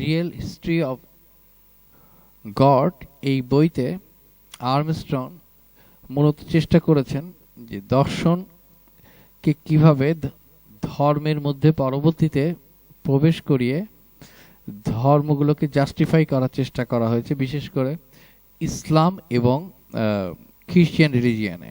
Real history of god এই বইতে Armstrong মূলত চেষ্টা করেছেন যে দর্শনকে কিভাবে ধর্মের মধ্যে পরবর্তীতে প্রবেশ করিয়ে ধর্মগুলোকে জাস্টিফাই করার চেষ্টা করা হয়েছে, বিশেষ করে ইসলাম এবং খ্রিস্টান রিলিজিয়ানে।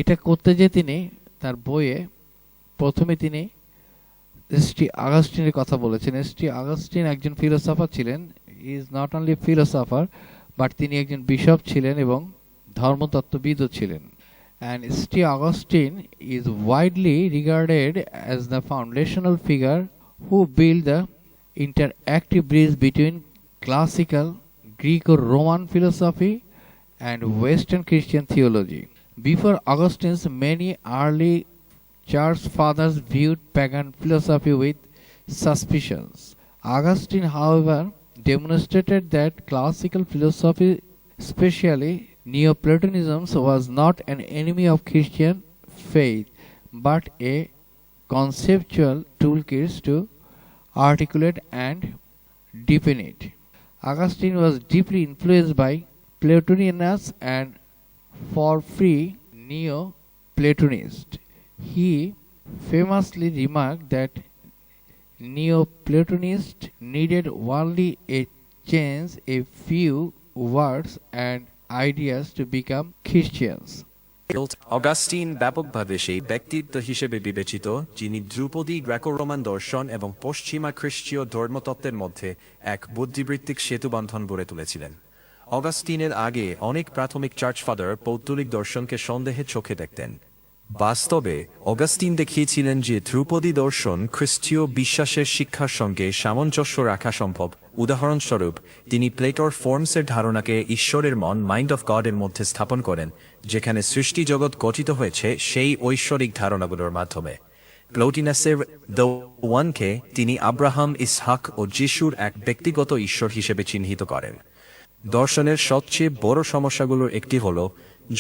এটা করতে যে তিনি তার বইয়ে প্রথমে তিনি এসটি আগাস্টিনের কথা বলেছেন। এসটি আগাস্টিন একজন ফিলোসফার ছিলেন। He is not only philosopher, but তিনি একজন বিশপ ছিলেন এবং ধর্মতত্ত্ববিদও ছিলেন। And St. Augustine is widely regarded as the foundational figure who built the interactive bridge between classical Greco-Roman philosophy and Western Christian theology. Before Augustine, many early church fathers viewed pagan philosophy with suspicions. Augustine, however, demonstrated that classical philosophy, especially Neoplatonism, was not an enemy of Christian faith, but a conceptual toolkit to articulate and deepen it. Augustine was deeply influenced by Plotinus and for free Neo-Platonists. He famously remarked that Neoplatonists needed only a change a few words and ideas to become Christians. Augustine ব্যাপকভাবে সেই ব্যক্তিত্ব হিসেবে বিবেচিত যিনি ধ্রুপদী Greco Roman দর্শন এবং পশ্চিমা খ্রিস্টীয় ধর্মতত্ত্বের মধ্যে এক বুদ্ধিবৃত্তিক সেতুবন্ধন গড়ে তুলেছিলেন। অগাস্টিনের আগে অনেক প্রাথমিক চার্চ ফাদার পৌত্তলিক দর্শনকে সন্দেহের চোখে দেখতেন। বাস্তবে অগাস্টিন দেখিয়েছিলেন যে ধ্রুপদী দর্শন খ্রিস্টীয় বিশ্বাসের শিক্ষার সঙ্গে সামঞ্জস্য রাখা সম্ভব। উদাহরণস্বরূপ তিনি প্লেটোর ফর্মসের ধারণাকে ঈশ্বরের মন মাইন্ড অফ গড এর মধ্যে স্থাপন করেন, যেখানে সৃষ্টি জগৎ গঠিত হয়েছে সেই ঐশ্বরিক ধারণাগুলোর মাধ্যমে। প্লোটিনাসের দ্য ওয়ানকে তিনি আব্রাহাম, ইসহাক ও যিশুর এক ব্যক্তিগত ঈশ্বর হিসেবে চিহ্নিত করেন। দর্শনের সবচেয়ে বড় সমস্যাগুলোর একটি হল,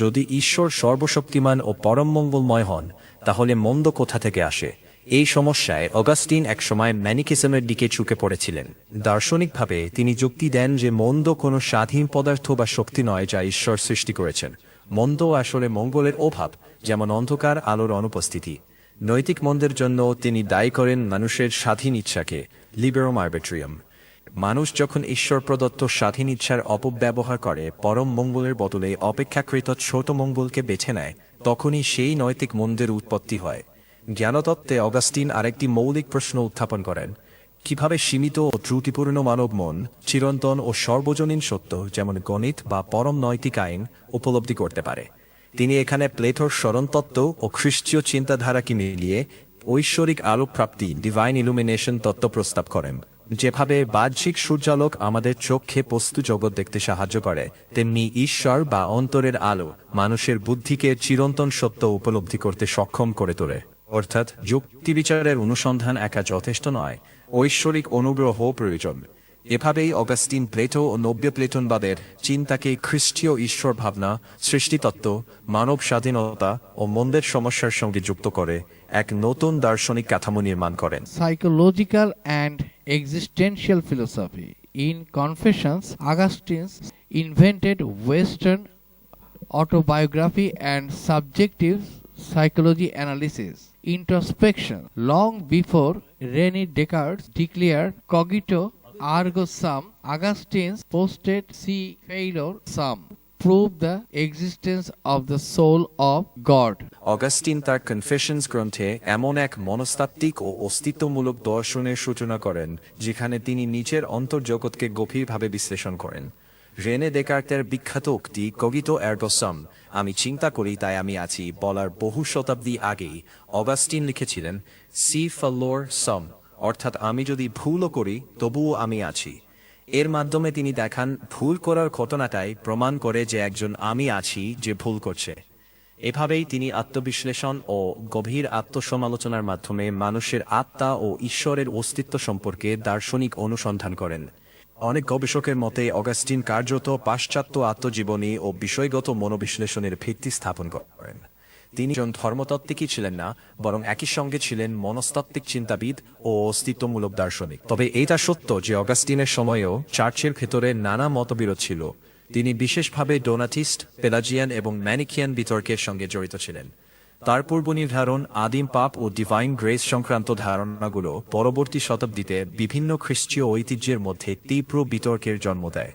যদি ঈশ্বর সর্বশক্তিমান ও পরম মঙ্গলময় হন, তাহলে মন্দ কোথা থেকে আসে? এই সমস্যায় অগাস্টিন একসময় ম্যানিকিজমের দিকে ঝুঁকে পড়েছিলেন। দার্শনিকভাবে তিনি যুক্তি দেন যে মন্দ কোনো স্বাধীন পদার্থ বা শক্তি নয় যা ঈশ্বর সৃষ্টি করেছেন। মন্দ আসলে মঙ্গলের অভাব, যেমন অন্ধকার আলোর অনুপস্থিতি। নৈতিক মন্দের জন্য তিনি দায়ী করেন মানুষের স্বাধীন ইচ্ছাকে, লিবেরাম আরবিট্রিয়াম। মানুষ যখন ঈশ্বর প্রদত্ত স্বাধীন ইচ্ছার অপব্যবহার করে পরম মঙ্গলের বদলে অপেক্ষাকৃত ছোট মঙ্গলকে বেছে নেয়, তখনই সেই নৈতিক মন্দের উৎপত্তি হয়। জ্ঞানতত্ত্বে অগাস্টিন আরেকটি মৌলিক প্রশ্ন উত্থাপন করেন: কিভাবে সীমিত ও ত্রুটিপূর্ণ মানব মন চিরন্তন ও সর্বজনীন সত্য যেমন গণিত বা পরম নৈতিক আইন উপলব্ধি করতে পারে? তিনি এখানে প্লেটোর স্মরণতত্ত্ব ও খ্রিস্টীয় চিন্তাধারাকে মিলিয়ে ঐশ্বরিক আলোকপ্রাপ্তি, ডিভাইন ইলুমিনেশন তত্ত্ব প্রস্তাব করেন। যেভাবে বাহ্যিক সূর্যালোক আমাদের চোখে বস্তু জগৎ দেখতে সাহায্য করে, তেমনি ঈশ্বর বা অন্তরের আলো মানুষের বুদ্ধিকে চিরন্তন সত্য উপলব্ধি করতে সক্ষম করে তোলে। অর্থাৎ যুক্তিবিচারের অনুসন্ধান একা যথেষ্ট নয়, ঐশ্বরিক অনুগ্রহ প্রয়োজন। এভাবেই অগাস্টিন প্লেটো ও নব্য প্লেটনবাদের চিন্তাকে খ্রিস্টীয় ঈশ্বর ভাবনা, সৃষ্টিতত্ত্ব, মানব স্বাধীনতা ও মন্দের সমস্যার সঙ্গে যুক্ত করে এক নতুন দার্শনিক কাঠামো নির্মাণ করেন। Psychological and existential philosophy. In Confessions, Augustine invented Western autobiography and subjective psychology analysis, introspection, long before René Descartes declared cogito ergo sum. Augustine's posted see failure sum prove the existence of the soul of God. Augustine তার Confessions গ্রন্থে এমন এক মনস্তাত্ত্বিক ও অস্তিত্বমূলক দর্শনের সূচনা করেন যেখানে তিনি নিজের অন্তর্জগৎকে গভীরভাবে বিশ্লেষণ করেন। রেনে দেকার্তের বিখ্যাত উক্তি কগিটো এরগো সাম, আমি চিন্তা করি তাই আমি আছি, বলার বহু শতাব্দী আগেই অগাস্টিন লিখেছিলেন সি ফালোর সাম, অর্থাৎ আমি যদি ভুলও করি তবুও আমি আছি। এর মাধ্যমে তিনি দেখান ভুল করার ঘটনাটাই প্রমাণ করে যে একজন আমি আছি যে ভুল করছে। এভাবেই তিনি আত্মবিশ্লেষণ ও গভীর আত্মসমালোচনার মাধ্যমে মানুষের আত্মা ও ঈশ্বরের অস্তিত্ব সম্পর্কে দার্শনিক অনুসন্ধান করেন। অনেক গবেষকের মতে অগাস্টিন কার্যত পাশ্চাত্য আত্মজীবনী ও বিষয়গত মনোবিশ্লেষণের ভিত্তি স্থাপন করেন। তিনি একজন ধর্মতাত্ত্বিকই ছিলেন না, বরং একই সঙ্গে ছিলেন মনস্তাত্ত্বিক চিন্তাবিদ ও অস্তিত্বমূলক দার্শনিক। তবে এটা সত্য যে অগাস্টিনের সময়েও চার্চের ভেতরে নানা মতবিরোধ ছিল। তিনি বিশেষভাবে ডোনাটিস্ট, পেলাজিয়ান এবং ম্যানিকিয়ান বিতর্কের সঙ্গে জড়িত ছিলেন। তার পূর্বনির্ধারণ, আদিম পাপ ও ডিভাইন গ্রেস সংক্রান্ত ধারণাগুলো পরবর্তী শতাব্দীতে বিভিন্ন খ্রিস্টীয় ঐতিহ্যের মধ্যে তীব্র বিতর্কের জন্ম দেয়।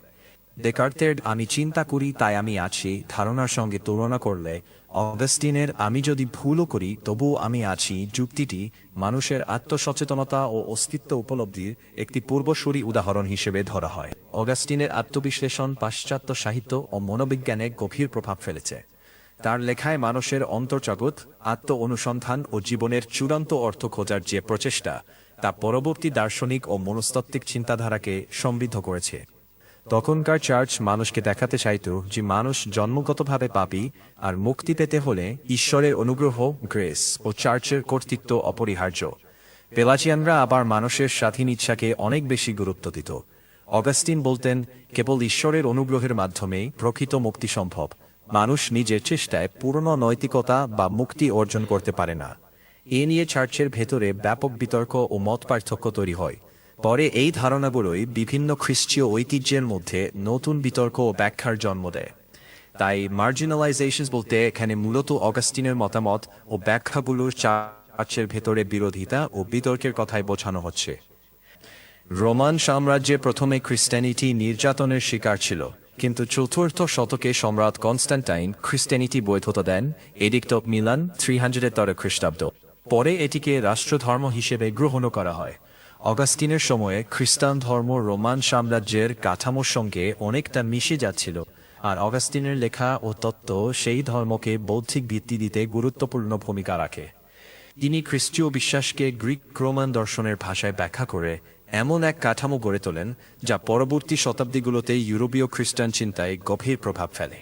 ডেকার্তের আমি চিন্তা করি তাই আমি আছি ধারণার সঙ্গে তুলনা করলে অগাস্টিনের আমি যদি ভুলও করি তবুও আমি আছি যুক্তিটি মানুষের আত্মসচেতনতা ও অস্তিত্ব উপলব্ধির একটি পূর্বসূরি উদাহরণ হিসেবে ধরা হয়। অগাস্টিনের আত্মবিশ্লেষণ পাশ্চাত্য সাহিত্য ও মনোবিজ্ঞানে গভীর প্রভাব ফেলেছে। তার লেখায় মানুষের অন্তর্জগৎ, আত্ম অনুসন্ধান ও জীবনের চূড়ান্ত অর্থ খোঁজার যে প্রচেষ্টা, তা পরবর্তী দার্শনিক ও মনস্তাত্ত্বিক চিন্তাধারাকে সমৃদ্ধ করেছে। তখনকার চার্চ মানুষকে দেখাতে চাইত যে মানুষ জন্মগতভাবে পাপী, আর মুক্তি পেতে হলে ঈশ্বরের অনুগ্রহ, গ্রেস ও চার্চের কর্তৃত্ব অপরিহার্য। পেলাজিয়ানরা আবার মানুষের স্বাধীন ইচ্ছাকে অনেক বেশি গুরুত্ব দিত। অগাস্টিন বলতেন, কেবল ঈশ্বরের অনুগ্রহের মাধ্যমেই প্রকৃত মুক্তি সম্ভব। মানুষ নিজের চেষ্টায় পূর্ণ নৈতিকতা বা মুক্তি অর্জন করতে পারে না। এ নিয়ে চার্চের ভেতরে ব্যাপক বিতর্ক ও মত পার্থক্য তৈরি হয়। পরে এই ধারণাগুলোই বিভিন্ন খ্রিস্টীয় ঐতিহ্যের মধ্যে নতুন বিতর্ক ও ব্যাখ্যার জন্ম দেয়। তাই মার্জিনালাইজেশন বলতে এখানে মূলত অগাস্টিনের মতামত ও ব্যাখ্যাগুলোর চার্চের ভেতরে বিরোধিতা ও বিতর্কের কথাই বোঝানো হচ্ছে। রোমান সাম্রাজ্যে প্রথমে খ্রিস্টানিটি নির্যাতনের শিকার ছিল, কিন্তু চতুর্থ শতকে সম্রাট কনস্ট্যান্টাইন খ্রিস্টানিটি বৈধতা দেন, এডিক্ট অফ মিলান 313 খ্রিস্টাব্দ। পরে এটিকে রাষ্ট্রধর্ম হিসেবে গ্রহণ করা হয়। অগাস্টিনের সময়ে খ্রিস্টান ধর্ম রোমান সাম্রাজ্যের কাঠামোর সঙ্গে অনেকটা মিশে যাচ্ছিল, আর অগাস্টিনের লেখা ও তত্ত্ব সেই ধর্মকে বৌদ্ধিক ভিত্তি দিতে গুরুত্বপূর্ণ ভূমিকা রাখে। তিনি খ্রিস্টীয় বিশ্বাসকে গ্রিক রোমান দর্শনের ভাষায় ব্যাখ্যা করে এমন এক কাঠামো গড়ে তোলেন যা পরবর্তী শতাব্দীগুলোতে ইউরোপীয় খ্রিস্টান চিন্তায় গভীর প্রভাব ফেলে।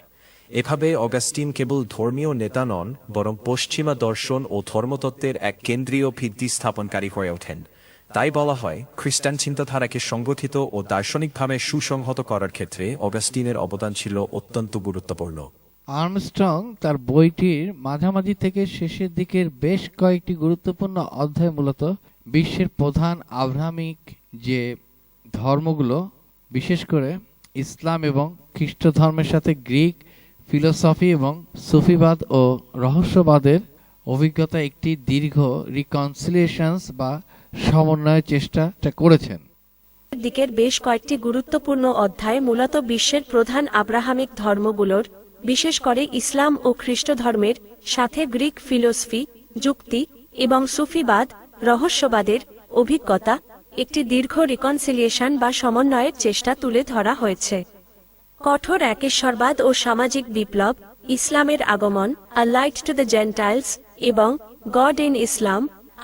এভাবে অগাস্টিন কেবল ধর্মীয় নেতা নন, বরং পশ্চিমা দর্শন ও ধর্মতত্ত্বের এক কেন্দ্রীয় ভিত্তি স্থাপনকারী হয়ে ওঠেন। তাই বলা হয়, খ্রিস্টান চিন্তাধারাকে সংগঠিত ও দার্শনিকভাবে সুসংহত করার ক্ষেত্রে অগাস্টিনের অবদান ছিল অত্যন্ত গুরুত্বপূর্ণ। আর্মস্ট্রং তার বইটির মাঝামাঝি থেকে শেষের দিকের বেশ কয়েকটি গুরুত্বপূর্ণ অধ্যায় মূলত বিশ্বের প্রধান আব্রাহামিক যে ধর্মগুলো, বিশেষ করে ইসলাম এবং খ্রিস্ট ধর্মের সাথে গ্রিক ফিলোসফি এবং সুফিবাদ ও রহস্যবাদের অভিজ্ঞতা একটি দীর্ঘ রিকনসিলিয়েশনস বা সমন্বয়ের চেষ্টা করেছেন। দিকের বেশ কয়েকটি গুরুত্বপূর্ণ অধ্যায় মূলত বিশ্বের প্রধান আব্রাহামিক ধর্মগুলোর, বিশেষ করে ইসলাম ও খ্রিস্ট ধর্মের সাথে গ্রিক ফিলোসফি, যুক্তি এবং সুফিবাদ, রহস্যবাদের অভিজ্ঞতা, একটি দীর্ঘ রিকনসিলিয়েশন বা সমন্বয়ের চেষ্টা তুলে ধরা হয়েছে। কঠোর একেশ্বরবাদ ও সামাজিক বিপ্লব, ইসলামের আগমন, আ লাইট টু দ্য জেন্টাইলস এবং গড ইন ইসলাম।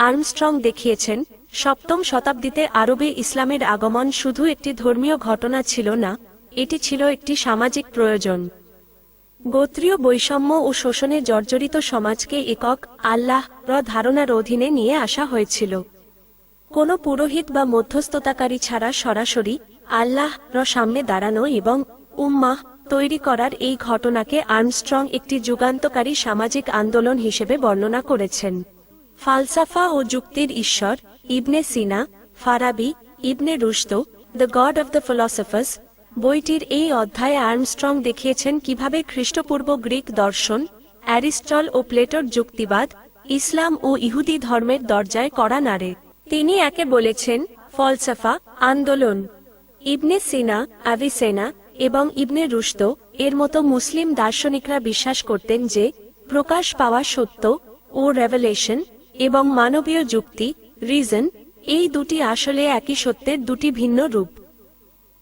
আর্মস্ট্রং দেখিয়েছেন, সপ্তম শতাব্দীতে আরবে ইসলামের আগমন শুধু একটি ধর্মীয় ঘটনা ছিল না, এটি ছিল একটি সামাজিক প্রয়োজন। গোত্রীয় বৈষম্য ও শোষণে জর্জরিত সমাজকে একক আল্লাহ র ধারণার অধীনে নিয়ে আসা হয়েছিল। কোনো পুরোহিত বা মধ্যস্থতাকারী ছাড়া সরাসরি আল্লাহ র সামনে দাঁড়ানো এবং উম্মাহ তৈরি করার এই ঘটনাকে আর্মস্ট্রং একটি যুগান্তকারী সামাজিক আন্দোলন হিসেবে বর্ণনা করেছেন। ফালসাফা ও যুক্তির ঈশ্বর, Ibn Sina, Farabi, Ibn Rushd, the God of the philosophers বইটির এই অধ্যায়ে আর্মস্ট্রং দেখিয়েছেন কিভাবে খ্রিস্টপূর্ব গ্রিক দর্শন, অ্যারিস্টল ও প্লেটোর যুক্তিবাদ ইসলাম ও ইহুদি ধর্মের দরজায় কড়া নাড়ে। তিনি একে বলেছেন ফলসাফা আন্দোলন। ইবনে সিনা, আভিসেনা এবং ইবনে রুশদ এর মতো মুসলিম দার্শনিকরা বিশ্বাস করতেন যে প্রকাশ পাওয়া সত্য ও রেভেলেশন এবং মানবীয় যুক্তি, রিজন, এই দুটি আসলে একই সত্যের দুটি ভিন্ন রূপ।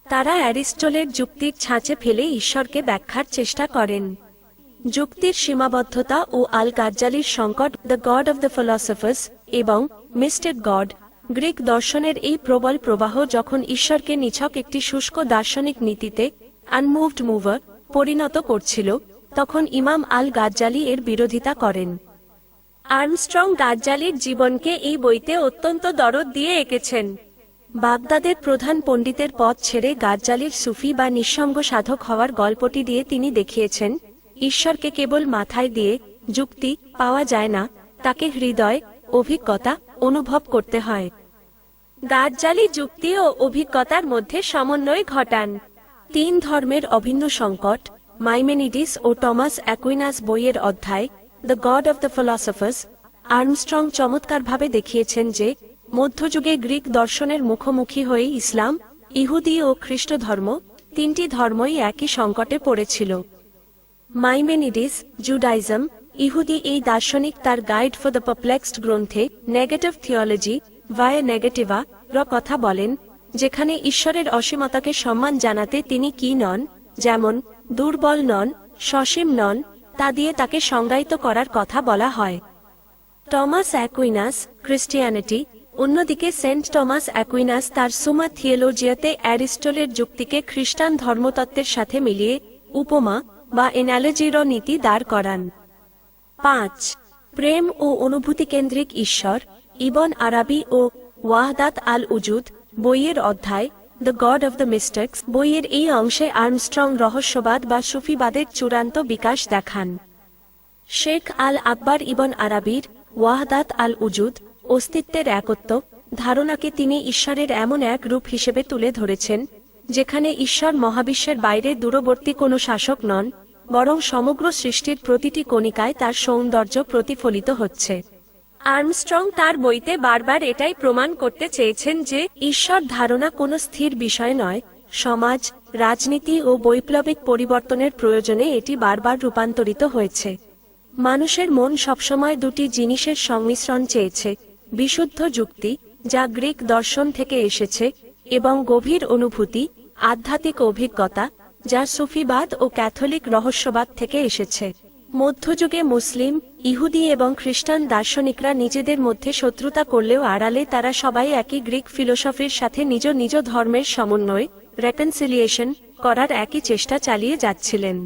তারা অ্যারিস্টলের যুক্তির ছাঁচে ফেলে ঈশ্বরকে ব্যাখ্যার চেষ্টা করেন। যুক্তির সীমাবদ্ধতা ও আল গাজ্জালির সংকট, the God of the philosophers এবং মিস্টেড গড, গ্রিক দর্শনের এই প্রবল প্রবাহ যখন ঈশ্বরকে নিছক একটি শুষ্ক দার্শনিক নীতিতে আনমুভড মুভার পরিণত করছিল, তখন ইমাম আল গাজ্জালি এর বিরোধিতা করেন। আর্মস্ট্রং গাজ্জালির জীবনকে এই বইতে অত্যন্ত দরদ দিয়ে এঁকেছেন। বাগদাদের প্রধান পণ্ডিতের পদ ছেড়ে গাজ্জালির সুফি বা নিঃসঙ্গ সাধক হওয়ার গল্পটি দিয়ে তিনি দেখিয়েছেন, ঈশ্বরকে কেবল মাথায় দিয়ে যুক্তি পাওয়া যায় না, তাকে হৃদয়, অভিজ্ঞতা অনুভব করতে হয়। দাজ্জালি যুক্তি ও অভিজ্ঞতার মধ্যে সমন্বয় ঘটান। 3 ধর্মের অভিন্ন সংকট, মাইমেনিডিস ও টমাস অ্যাকুইনাস বইয়ের অধ্যায় the God of the philosophers, Armstrong চমৎকারভাবে দেখিয়েছেন যে মধ্যযুগে গ্রিক দর্শনের মুখোমুখি হয়ে ইসলাম, ইহুদি ও খ্রিস্ট ধর্ম, 3টি ধর্মই একই সংকটে পড়েছিল। মাইমেনিডিস, জুডাইজম, ইহুদি এই দার্শনিক তার গাইড ফর দ্য পারপ্লেক্সড গ্রন্থে নেগেটিভ থিওলজি ভায়া নেগেটিভা র কথা বলেন, যেখানে ঈশ্বরের অসীমতাকে সম্মান জানাতে তিনি কি নন, যেমন দুর্বল নন, সসীম নন, তা দিয়ে তাকে সংজ্ঞায়িত করার কথা বলা হয়। Thomas Aquinas, Christianity. অন্যদিকে সেন্ট টমাস অ্যাকুইনাস তার সুমা থিওলজিয়াতে অ্যারিস্টলের যুক্তিকে খ্রিস্টান ধর্মতত্ত্বের সাথে মিলিয়ে উপমা বা এনালজির নীতি দাঁড় করান। 5. প্রেম ও অনুভূতি কেন্দ্রিক ঈশ্বর, ইবন আরাবি ও ওয়াহদাত আল উজুদ বইয়ের অধ্যায় the God of the mystics বইয়ের এই অংশে আর্মস্ট্রং রহস্যবাদ বা সুফিবাদের চূড়ান্ত বিকাশ দেখান। শেখ আল আকবর ইবন আরাবির ওয়াহদাত আল উজুদ, অস্তিত্বের একত্ব ধারণাকে তিনি ঈশ্বরের এমন এক রূপ হিসেবে তুলে ধরেছেন, যেখানে ঈশ্বর মহাবিশ্বের বাইরে দূরবর্তী কোনো শাসক নন, বরং সমগ্র সৃষ্টির প্রতিটি কণিকায় তার সৌন্দর্য প্রতিফলিত হচ্ছে। আর্মস্ট্রং তার বইতে বারবার এটাই প্রমাণ করতে চেয়েছেন যে ঈশ্বর ধারণা কোনো স্থির বিষয় নয়, সমাজ, রাজনীতি ও বৈপ্লবিক পরিবর্তনের প্রয়োজনে এটি বারবার রূপান্তরিত হয়েছে। মানুষের মন সবসময় দুটি জিনিসের সংমিশ্রণ চেয়েছে, বিশুদ্ধ যুক্তি, যা গ্রিক দর্শন থেকে এসেছে, এবং গভীর অনুভূতি, আধ্যাত্মিক অভিজ্ঞতা, যা সুফিবাদ ও ক্যাথলিক রহস্যবাদ থেকে এসেছে। মধ্যযুগে মুসলিম, ইহুদি এবং খ্রিস্টান দার্শনিকরা নিজেদের মধ্যে শত্রুতা করলেও আড়ালে তারা সবাই একই গ্রিক ফিলোসফির সাথে নিজ নিজ ধর্মের সমন্বয়, রেকনসিলিয়েশন করার একই চেষ্টা চালিয়ে যাচ্ছিলেন।